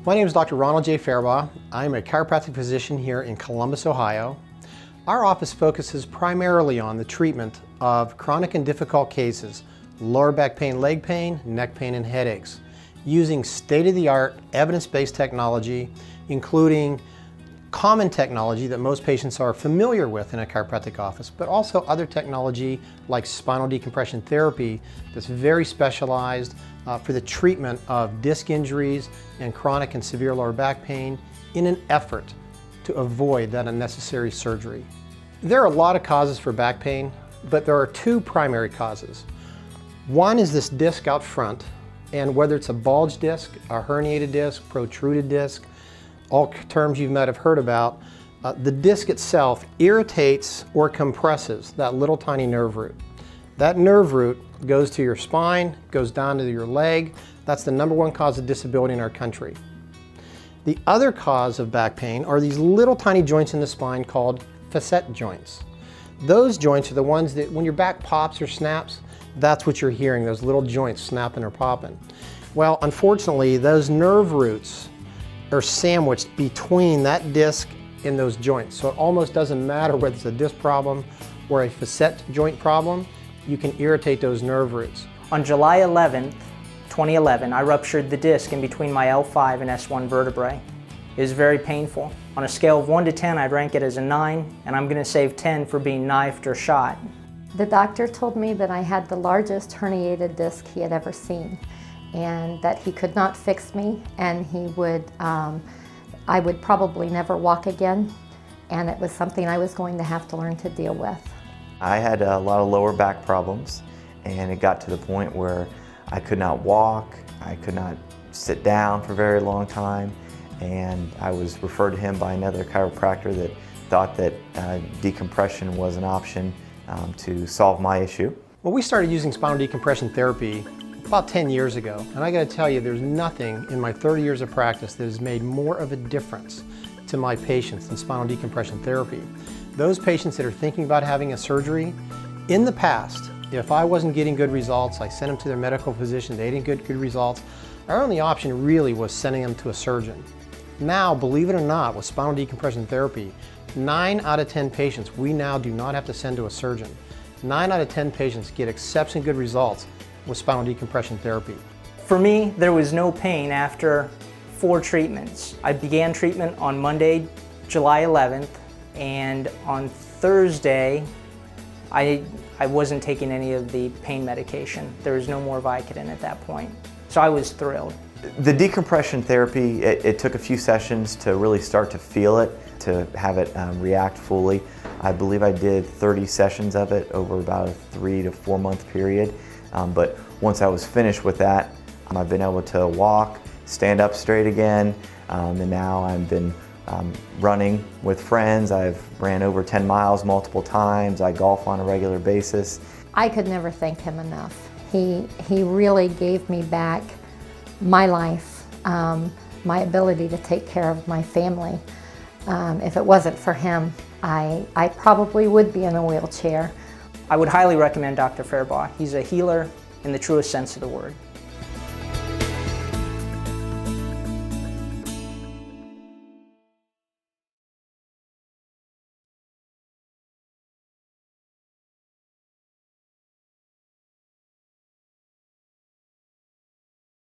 My name is Dr. Ronald J. Farabaugh. I'm a chiropractic physician here in Columbus, Ohio. Our office focuses primarily on the treatment of chronic and difficult cases, lower back pain, leg pain, neck pain, and headaches, using state-of-the-art evidence-based technology, including common technology that most patients are familiar with in a chiropractic office, but also other technology like spinal decompression therapy that's very specialized for the treatment of disc injuries and chronic and severe lower back pain in an effort to avoid that unnecessary surgery. There are a lot of causes for back pain, but there are two primary causes. One is this disc out front, and whether it's a bulge disc, a herniated disc, protruded disc, all terms you might have heard about, the disc itself irritates or compresses that little tiny nerve root. That nerve root goes to your spine, goes down to your leg. That's the #1 cause of disability in our country. The other cause of back pain are these little tiny joints in the spine called facet joints. Those joints are the ones that when your back pops or snaps, that's what you're hearing, those little joints snapping or popping. Well, unfortunately, those nerve roots are sandwiched between that disc and those joints. So it almost doesn't matter whether it's a disc problem or a facet joint problem, you can irritate those nerve roots. On July 11th, 2011, I ruptured the disc in between my L5 and S1 vertebrae. It was very painful. On a scale of 1 to 10, I'd rank it as a 9, and I'm going to save 10 for being knifed or shot. The doctor told me that I had the largest herniated disc he had ever seen, and that he could not fix me, and I would probably never walk again, and it was something I was going to have to learn to deal with. I had a lot of lower back problems, and it got to the point where I could not walk, I could not sit down for a very long time, and I was referred to him by another chiropractor that thought that decompression was an option to solve my issue. Well, we started using spinal decompression therapy about 10 years ago, and I got to tell you, there's nothing in my 30 years of practice that has made more of a difference to my patients than spinal decompression therapy. Those patients that are thinking about having a surgery, in the past, if I wasn't getting good results, I sent them to their medical physician, they didn't get good results, our only option really was sending them to a surgeon. Now, believe it or not, with spinal decompression therapy, 9 out of 10 patients we now do not have to send to a surgeon. 9 out of 10 patients get exceptionally good results with spinal decompression therapy. For me, there was no pain after 4 treatments. I began treatment on Monday, July 11th, and on Thursday, I wasn't taking any of the pain medication. There was no more Vicodin at that point, so I was thrilled. The decompression therapy, it took a few sessions to really start to feel it, to have it react fully. I believe I did 30 sessions of it over about a 3 to 4 month period. But once I was finished with that, I've been able to walk, stand up straight again, and now I've been running with friends. I've ran over 10 miles multiple times. I golf on a regular basis. I could never thank him enough. He really gave me back my life, my ability to take care of my family. If it wasn't for him, I probably would be in a wheelchair. I would highly recommend Dr. Farabaugh. He's a healer in the truest sense of the word.